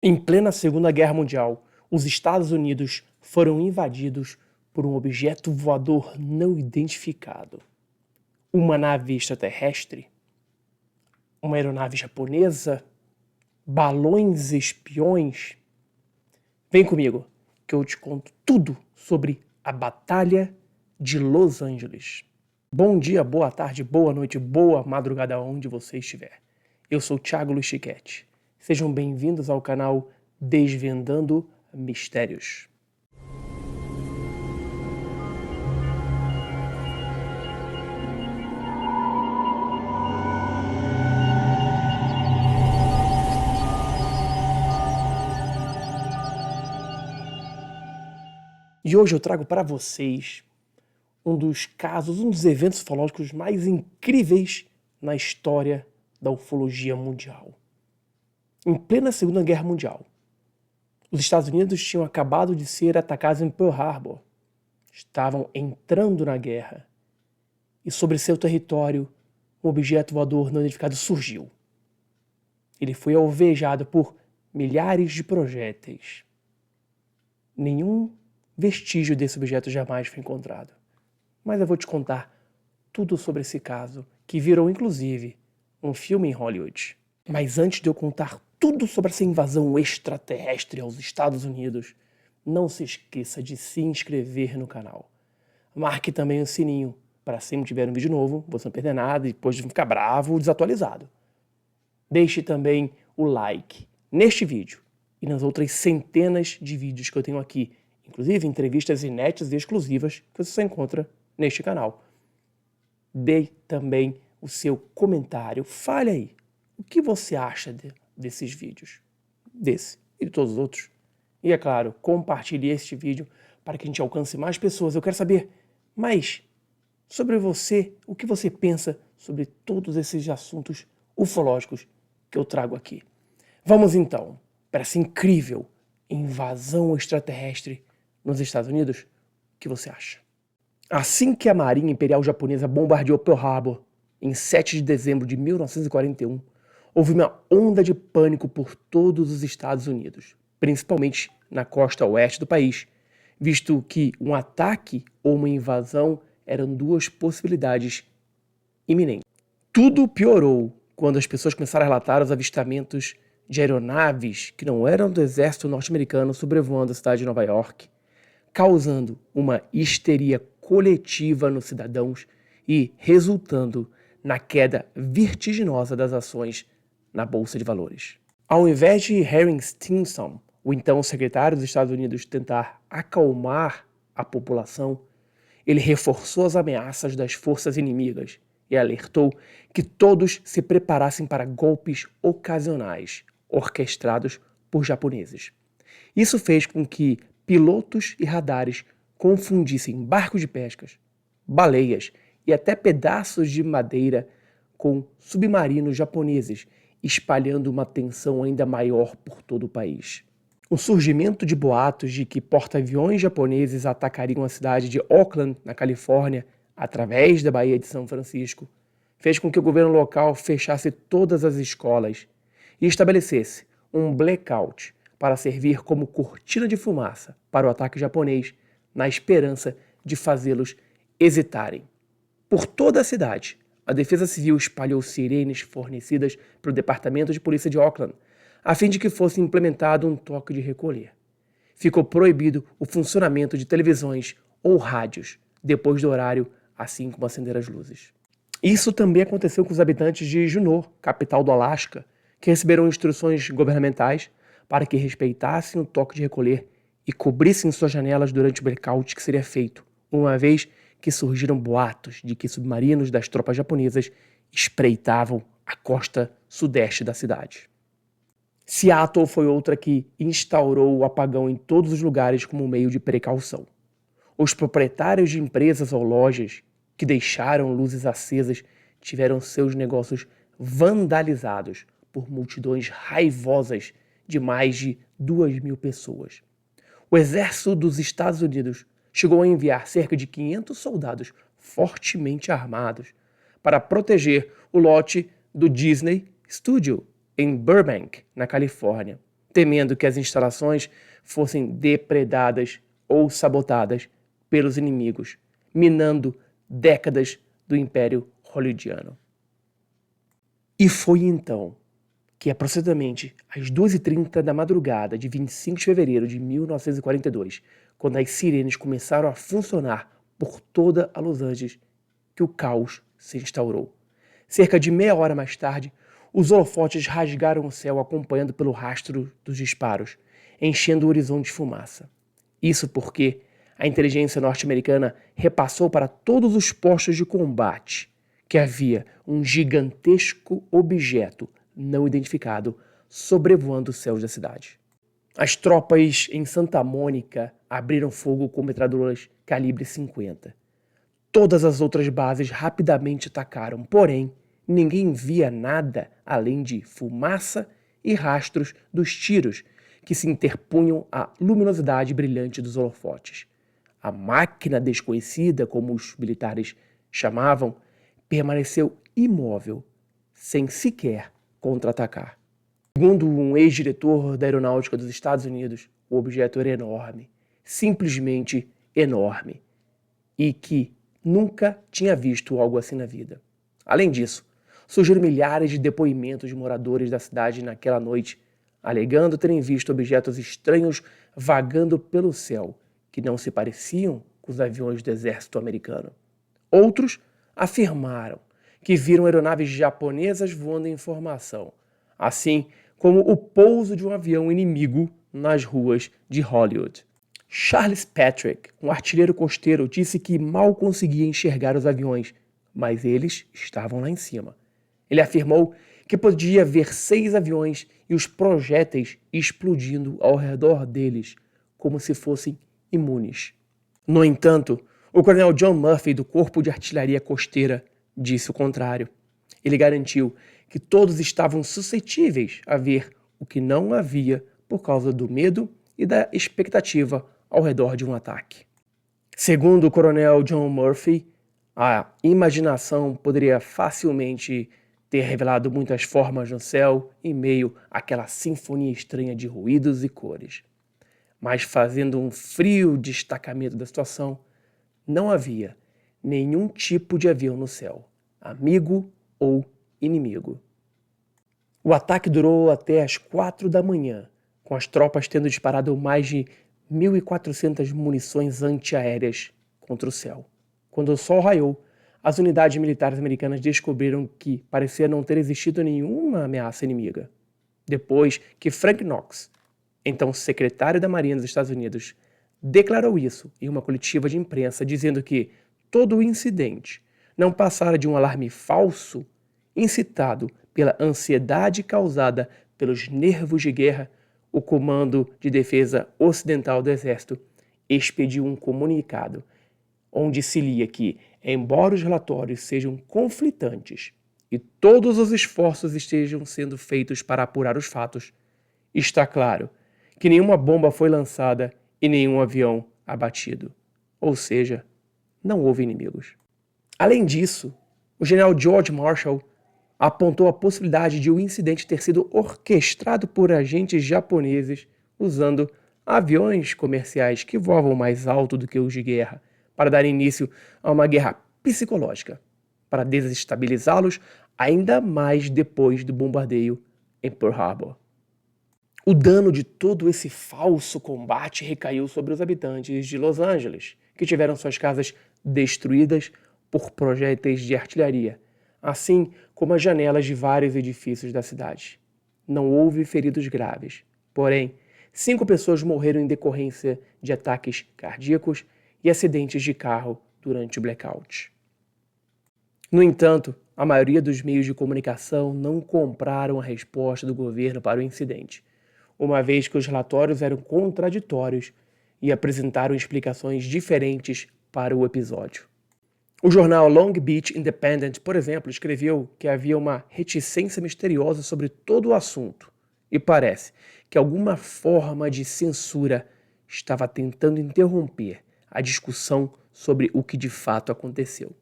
Em plena Segunda Guerra Mundial, os Estados Unidos foram invadidos por um objeto voador não identificado. Uma nave extraterrestre? Uma aeronave japonesa? Balões espiões? Vem comigo, que eu te conto tudo sobre a Batalha de Los Angeles. Bom dia, boa tarde, boa noite, boa madrugada onde você estiver. Eu sou Thiago Luiz Chiquete. Sejam bem-vindos ao canal Desvendando Mistérios. E hoje eu trago para vocês um dos casos, um dos eventos ufológicos mais incríveis na história da ufologia mundial. Em plena Segunda Guerra Mundial, os Estados Unidos tinham acabado de ser atacados em Pearl Harbor. Estavam entrando na guerra. E sobre seu território, um objeto voador não identificado surgiu. Ele foi alvejado por milhares de projéteis. Nenhum vestígio desse objeto jamais foi encontrado. Mas eu vou te contar tudo sobre esse caso, que virou inclusive um filme em Hollywood. Mas antes de eu contar tudo sobre essa invasão extraterrestre aos Estados Unidos, não se esqueça de se inscrever no canal. Marque também o sininho, para sempre que tiver um vídeo novo, você não perder nada e depois de ficar bravo ou desatualizado. Deixe também o like neste vídeo e nas outras centenas de vídeos que eu tenho aqui, inclusive entrevistas inéditas e exclusivas que você só encontra neste canal. Dê também o seu comentário, fale aí. O que você acha desses vídeos? Desse e de todos os outros. E é claro, compartilhe este vídeo para que a gente alcance mais pessoas. Eu quero saber mais sobre você, o que você pensa sobre todos esses assuntos ufológicos que eu trago aqui. Vamos então para essa incrível invasão extraterrestre nos Estados Unidos. O que você acha? Assim que a Marinha Imperial Japonesa bombardeou Pearl Harbor, em 7 de dezembro de 1941, houve uma onda de pânico por todos os Estados Unidos, principalmente na costa oeste do país, visto que um ataque ou uma invasão eram duas possibilidades iminentes. Tudo piorou quando as pessoas começaram a relatar os avistamentos de aeronaves que não eram do exército norte-americano sobrevoando a cidade de Nova York, causando uma histeria coletiva nos cidadãos e resultando na queda vertiginosa das ações na Bolsa de Valores. Ao invés de Harry Stimson, o então secretário dos Estados Unidos, tentar acalmar a população, ele reforçou as ameaças das forças inimigas e alertou que todos se preparassem para golpes ocasionais, orquestrados por japoneses. Isso fez com que pilotos e radares confundissem barcos de pescas, baleias e até pedaços de madeira com submarinos japoneses, espalhando uma tensão ainda maior por todo o país. O surgimento de boatos de que porta-aviões japoneses atacariam a cidade de Oakland, na Califórnia, através da Baía de São Francisco, fez com que o governo local fechasse todas as escolas e estabelecesse um blackout para servir como cortina de fumaça para o ataque japonês, na esperança de fazê-los hesitarem. Por toda a cidade, a Defesa Civil espalhou sirenes fornecidas pelo Departamento de Polícia de Oakland, a fim de que fosse implementado um toque de recolher. Ficou proibido o funcionamento de televisões ou rádios depois do horário, assim como acender as luzes. Isso também aconteceu com os habitantes de Juneau, capital do Alasca, que receberam instruções governamentais para que respeitassem o toque de recolher e cobrissem suas janelas durante o blackout que seria feito, uma vez que surgiram boatos de que submarinos das tropas japonesas espreitavam a costa sudeste da cidade. Seattle foi outra que instaurou o apagão em todos os lugares como meio de precaução. Os proprietários de empresas ou lojas que deixaram luzes acesas tiveram seus negócios vandalizados por multidões raivosas de mais de 2.000 pessoas. O exército dos Estados Unidos chegou a enviar cerca de 500 soldados fortemente armados para proteger o lote do Disney Studio em Burbank, na Califórnia. temendo que as instalações fossem depredadas ou sabotadas pelos inimigos, minando décadas do Império Hollywoodiano. E foi então que, aproximadamente às 2h30 da madrugada de 25 de fevereiro de 1942, quando as sirenes começaram a funcionar por toda a Los Angeles, que o caos se instaurou. Cerca de meia hora mais tarde, os holofotes rasgaram o céu acompanhando pelo rastro dos disparos, enchendo o horizonte de fumaça. Isso porque a inteligência norte-americana repassou para todos os postos de combate que havia um gigantesco objeto não identificado sobrevoando os céus da cidade. As tropas em Santa Mônica abriram fogo com metralhadoras calibre 50. Todas as outras bases rapidamente atacaram, porém, ninguém via nada além de fumaça e rastros dos tiros que se interpunham à luminosidade brilhante dos holofotes. A máquina desconhecida, como os militares chamavam, permaneceu imóvel, sem sequer contra-atacar. Segundo um ex-diretor da Aeronáutica dos Estados Unidos, o objeto era enorme, simplesmente enorme, e que nunca tinha visto algo assim na vida. Além disso, surgiram milhares de depoimentos de moradores da cidade naquela noite, alegando terem visto objetos estranhos vagando pelo céu, que não se pareciam com os aviões do exército americano. Outros afirmaram que viram aeronaves japonesas voando em formação, assim como o pouso de um avião inimigo nas ruas de Hollywood. Charles Patrick, um artilheiro costeiro, disse que mal conseguia enxergar os aviões, mas eles estavam lá em cima. Ele afirmou que podia ver 6 aviões e os projéteis explodindo ao redor deles, como se fossem imunes. No entanto, o coronel John Murphy, do Corpo de Artilharia Costeira, disse o contrário. Ele garantiu que todos estavam suscetíveis a ver o que não havia por causa do medo e da expectativa ao redor de um ataque. Segundo o coronel John Murphy, a imaginação poderia facilmente ter revelado muitas formas no céu em meio àquela sinfonia estranha de ruídos e cores. Mas fazendo um frio destacamento da situação, não havia nenhum tipo de avião no céu, amigo ou inimigo. O ataque durou até as 4 da manhã, com as tropas tendo disparado mais de 1.400 munições antiaéreas contra o céu. Quando o sol raiou, as unidades militares americanas descobriram que parecia não ter existido nenhuma ameaça inimiga. Depois que Frank Knox, então secretário da Marinha dos Estados Unidos, declarou isso em uma coletiva de imprensa, dizendo que todo o incidente não passara de um alarme falso, incitado pela ansiedade causada pelos nervos de guerra, o Comando de Defesa Ocidental do Exército expediu um comunicado onde se lia que, embora os relatórios sejam conflitantes e todos os esforços estejam sendo feitos para apurar os fatos, está claro que nenhuma bomba foi lançada e nenhum avião abatido. Ou seja, não houve inimigos. Além disso, o general George Marshall apontou a possibilidade de o incidente ter sido orquestrado por agentes japoneses usando aviões comerciais que voavam mais alto do que os de guerra para dar início a uma guerra psicológica, para desestabilizá-los ainda mais depois do bombardeio em Pearl Harbor. O dano de todo esse falso combate recaiu sobre os habitantes de Los Angeles, que tiveram suas casas destruídas por projéteis de artilharia, assim como as janelas de vários edifícios da cidade. Não houve feridos graves, porém, 5 pessoas morreram em decorrência de ataques cardíacos e acidentes de carro durante o blackout. No entanto, a maioria dos meios de comunicação não compraram a resposta do governo para o incidente, uma vez que os relatórios eram contraditórios e apresentaram explicações diferentes para o episódio. O jornal Long Beach Independent, por exemplo, escreveu que havia uma reticência misteriosa sobre todo o assunto e parece que alguma forma de censura estava tentando interromper a discussão sobre o que de fato aconteceu.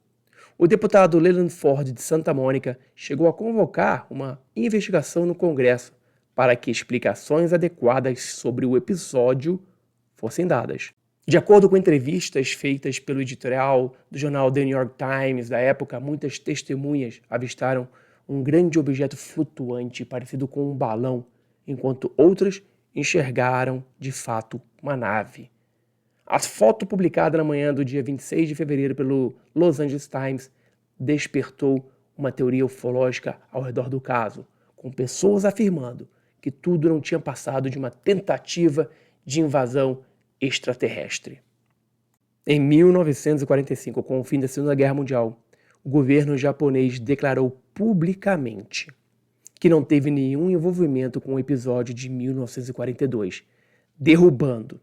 O deputado Leland Ford de Santa Mônica chegou a convocar uma investigação no Congresso para que explicações adequadas sobre o episódio fossem dadas. De acordo com entrevistas feitas pelo editorial do jornal The New York Times da época, muitas testemunhas avistaram um grande objeto flutuante parecido com um balão, enquanto outras enxergaram, de fato, uma nave. A foto publicada na manhã do dia 26 de fevereiro pelo Los Angeles Times despertou uma teoria ufológica ao redor do caso, com pessoas afirmando que tudo não tinha passado de uma tentativa de invasão extraterrestre. Em 1945, com o fim da Segunda Guerra Mundial, o governo japonês declarou publicamente que não teve nenhum envolvimento com o episódio de 1942, derrubando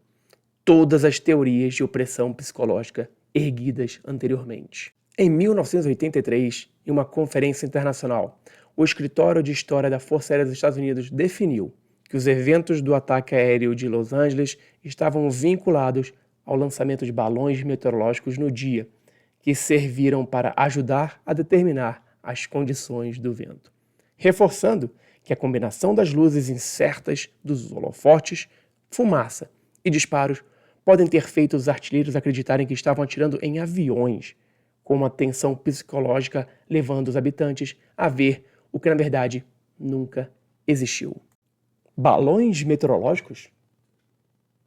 todas as teorias de opressão psicológica erguidas anteriormente. Em 1983, em uma conferência internacional, o Escritório de História da Força Aérea dos Estados Unidos definiu que os eventos do ataque aéreo de Los Angeles estavam vinculados ao lançamento de balões meteorológicos no dia, que serviram para ajudar a determinar as condições do vento, reforçando que a combinação das luzes incertas dos holofotes, fumaça e disparos podem ter feito os artilheiros acreditarem que estavam atirando em aviões, com uma tensão psicológica levando os habitantes a ver o que na verdade nunca existiu. Balões meteorológicos?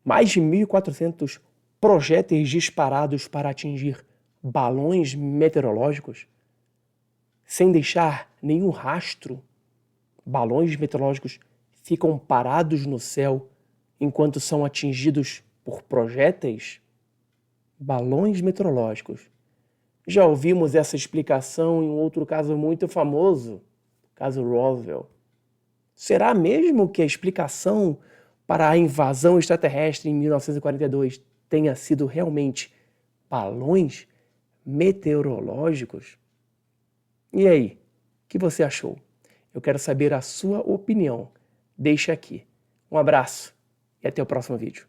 Mais de 1.400 projéteis disparados para atingir balões meteorológicos? Sem deixar nenhum rastro, balões meteorológicos ficam parados no céu enquanto são atingidos por projéteis? Balões meteorológicos. Já ouvimos essa explicação em um outro caso muito famoso, o caso Roswell. Será mesmo que a explicação para a invasão extraterrestre em 1942 tenha sido realmente balões meteorológicos? E aí, o que você achou? Eu quero saber a sua opinião. Deixa aqui. Um abraço e até o próximo vídeo.